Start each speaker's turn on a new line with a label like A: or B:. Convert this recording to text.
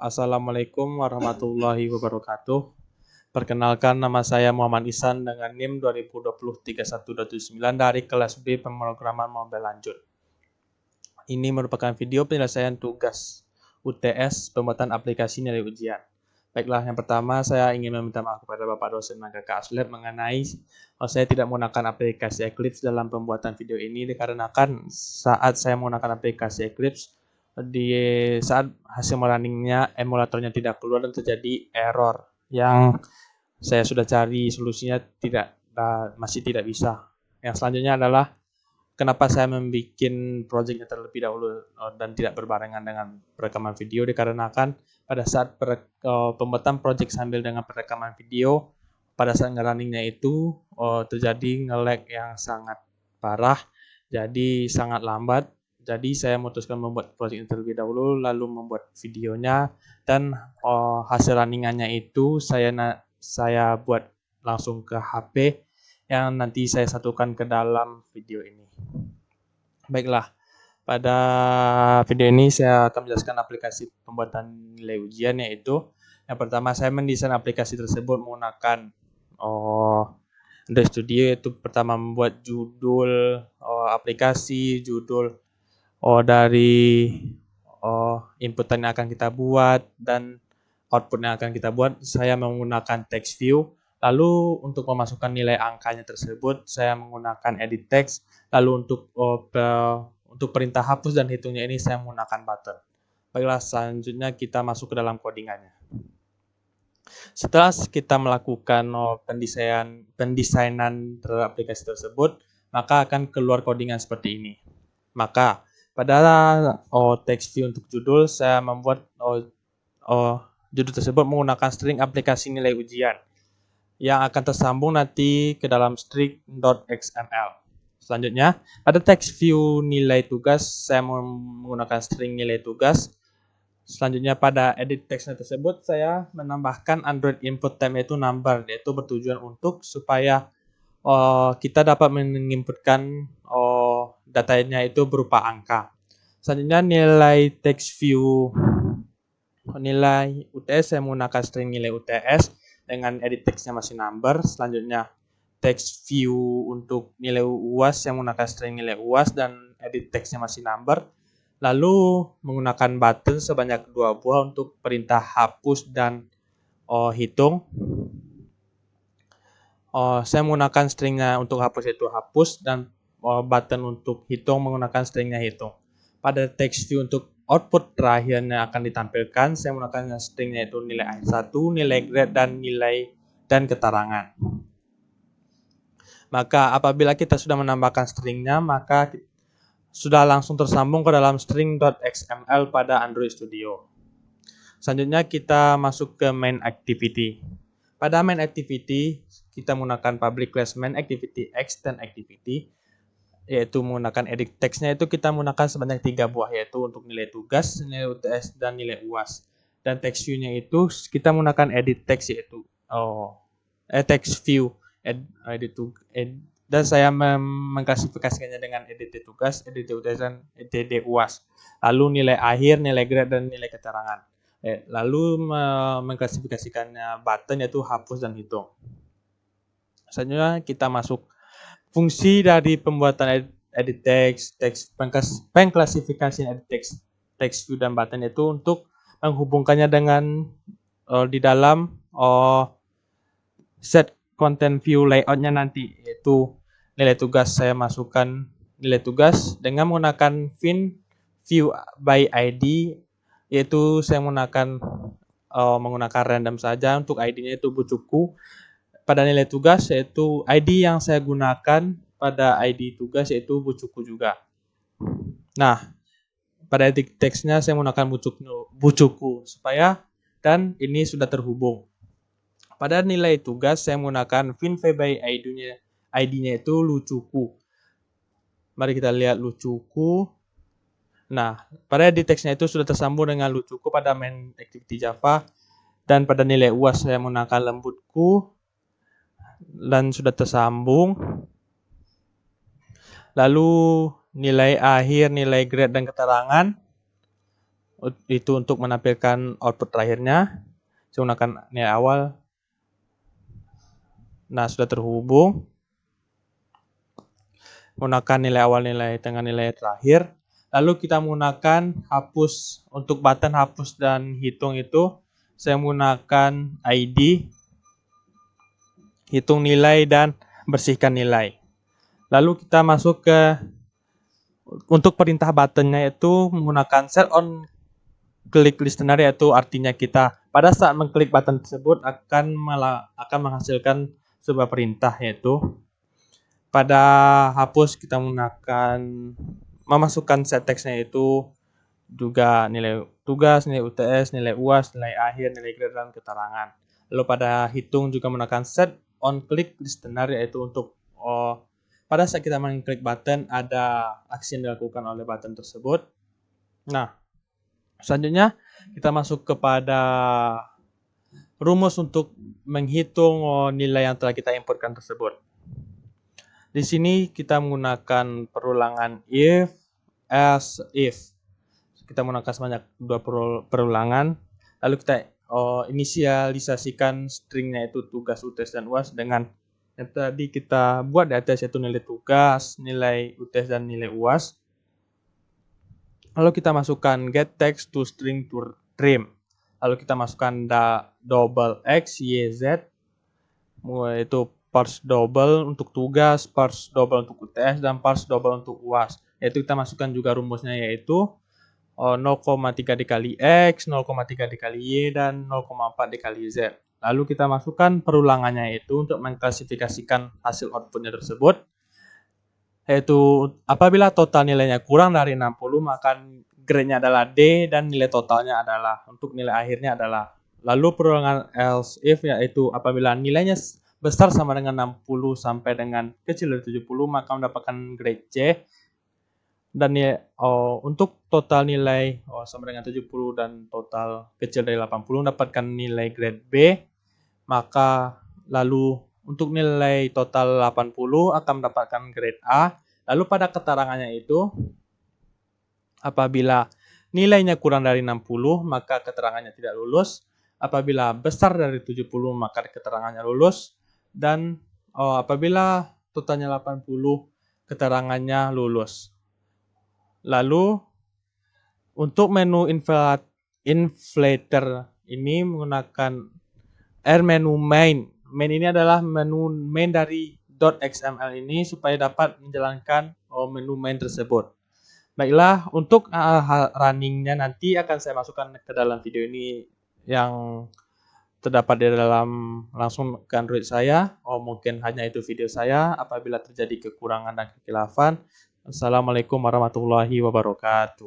A: Assalamualaikum warahmatullahi wabarakatuh. Perkenalkan, nama saya Muhammad Ihsan dengan NIM 2020-3129 dari kelas B pemrograman mobile lanjut. Ini merupakan video penyelesaian tugas UTS pembuatan aplikasi nilai ujian. Baiklah, yang pertama saya ingin meminta maaf kepada Bapak dosen dan Kakak Aslep mengenai saya tidak menggunakan aplikasi Eclipse dalam pembuatan video ini dikarenakan saat saya menggunakan aplikasi Eclipse di saat hasil runningnya emulatornya tidak keluar dan terjadi error yang saya sudah cari solusinya masih tidak bisa. Yang selanjutnya adalah kenapa saya membuat projectnya terlebih dahulu dan tidak berbarengan dengan perekaman video dikarenakan pada saat pembuatan project sambil dengan perekaman video pada saat nge-runningnya itu terjadi nge-lag yang sangat parah, jadi sangat lambat. Jadi saya memutuskan membuat project terlebih dahulu lalu membuat videonya dan hasil runningannya itu saya buat langsung ke HP yang nanti saya satukan ke dalam video ini. Baiklah, pada video ini saya akan menjelaskan aplikasi pembuatan nilai ujian, yaitu yang pertama saya mendesain aplikasi tersebut menggunakan Android Studio, yaitu pertama membuat judul aplikasi, judul dari inputan yang akan kita buat dan output yang akan kita buat. Saya menggunakan text view. Lalu untuk memasukkan nilai angkanya tersebut saya menggunakan edit text. Lalu untuk perintah hapus dan hitungnya ini saya menggunakan button. Baiklah, selanjutnya kita masuk ke dalam codingannya. Setelah kita melakukan pendesainan terhadap aplikasi tersebut, maka akan keluar codingan seperti ini. Maka pada text view untuk judul saya membuat judul tersebut menggunakan string aplikasi nilai ujian yang akan tersambung nanti ke dalam string.xml. Selanjutnya, pada text view nilai tugas saya menggunakan string nilai tugas. Selanjutnya pada edit text tersebut saya menambahkan Android input type yaitu number, yaitu bertujuan untuk supaya kita dapat menginputkan datanya itu berupa angka. Selanjutnya nilai text view nilai UTS saya menggunakan string nilai UTS dengan edit textnya masih number. Selanjutnya text view untuk nilai UAS saya menggunakan string nilai UAS dan edit textnya masih number. Lalu menggunakan button sebanyak 2 buah untuk perintah hapus dan hitung. Saya menggunakan stringnya untuk hapus yaitu hapus dan button untuk hitung menggunakan stringnya hitung. Pada text view untuk output terakhirnya akan ditampilkan, saya menggunakan stringnya yaitu nilai A1, nilai grade dan nilai dan keterangan. Maka apabila kita sudah menambahkan stringnya, maka sudah langsung tersambung ke dalam string.xml pada Android Studio. Selanjutnya kita masuk ke main activity. Pada main activity kita menggunakan public class main activity extend activity, yaitu menggunakan edit text-nya itu kita menggunakan sebanyak 3 buah, yaitu untuk nilai tugas, nilai UTS dan nilai UAS. Dan text view-nya itu kita menggunakan edit text yaitu text view dan saya mengklasifikasikannya dengan edit tugas, edit UTS dan edit UAS. Lalu nilai akhir, nilai grade dan nilai keterangan. Lalu mengklasifikasikannya button yaitu hapus dan hitung. Selanjutnya kita masuk fungsi dari pembuatan edit text, pengklasifikasian edit text view dan button itu untuk menghubungkannya dengan di dalam set content view layoutnya nanti, yaitu nilai tugas saya masukkan nilai tugas dengan menggunakan view by ID, yaitu saya menggunakan random saja. Untuk ID-nya itu bucuku. Pada nilai tugas yaitu ID yang saya gunakan pada ID tugas yaitu bucuku juga. Nah, pada edit text-nya saya menggunakan bucuku supaya dan ini sudah terhubung. Pada nilai tugas saya menggunakan by ID-nya itu lucuku. Mari kita lihat lucuku. Nah, pada edit text-nya itu sudah tersambung dengan lucuku pada main activity Java, dan pada nilai UAS saya menggunakan lembutku dan sudah tersambung. Lalu nilai akhir, nilai grade dan keterangan itu untuk menampilkan output terakhirnya. Saya gunakan nilai awal. Nah, sudah terhubung. Menggunakan nilai awal, nilai tengah, nilai terakhir. Lalu kita menggunakan hapus. Untuk button hapus dan hitung itu, saya menggunakan ID, hitung nilai, dan bersihkan nilai. Lalu kita masuk ke, untuk perintah buttonnya itu menggunakan set on click listener, yaitu artinya kita pada saat mengklik button tersebut akan menghasilkan sebuah perintah, yaitu pada hapus kita menggunakan memasukkan set text-nya itu juga nilai tugas, nilai UTS, nilai UAS, nilai akhir, nilai grade, dan keterangan. Lalu pada hitung juga menggunakan set on click listener, yaitu untuk pada saat kita mengklik button ada aksi yang dilakukan oleh button tersebut. Nah, selanjutnya kita masuk kepada rumus untuk menghitung nilai yang telah kita importkan tersebut. Di sini kita menggunakan perulangan if, else, if. Kita menggunakan sebanyak 2 perulangan. Lalu kita inisialisasikan stringnya itu tugas, UTS, dan UAS dengan yang tadi kita buat di atas, yaitu nilai tugas, nilai UTS, dan nilai UAS. Lalu kita masukkan get text to string to trim. Lalu kita masukkan double x, y, z, yaitu parse double untuk tugas, parse double untuk UTS, dan parse double untuk UAS. Yaitu kita masukkan juga rumusnya, yaitu 0,3 dikali X, 0,3 dikali Y, dan 0,4 dikali Z. Lalu kita masukkan perulangannya itu untuk mengklasifikasikan hasil outputnya tersebut. Yaitu apabila total nilainya kurang dari 60, maka grade-nya adalah D dan nilai totalnya adalah, untuk nilai akhirnya adalah. Lalu perulangan else if, yaitu apabila nilainya besar sama dengan 60 sampai dengan kecil dari 70, maka mendapatkan grade C. Dan untuk total nilai sama dengan 70 dan total kecil dari 80 mendapatkan nilai grade B. Maka lalu untuk nilai total 80 akan mendapatkan grade A. Lalu pada keterangannya itu, apabila nilainya kurang dari 60 maka keterangannya tidak lulus. Apabila besar dari 70 maka keterangannya lulus. Dan apabila totalnya 80 keterangannya lulus. Lalu untuk menu inflator ini menggunakan menu main. Main ini adalah menu main dari .xml ini supaya dapat menjalankan menu main tersebut. Baiklah, untuk runningnya nanti akan saya masukkan ke dalam video ini yang terdapat di dalam langsung ke Android saya. Mungkin hanya itu video saya. Apabila terjadi kekurangan dan kekhilafan, Assalamualaikum warahmatullahi wabarakatuh.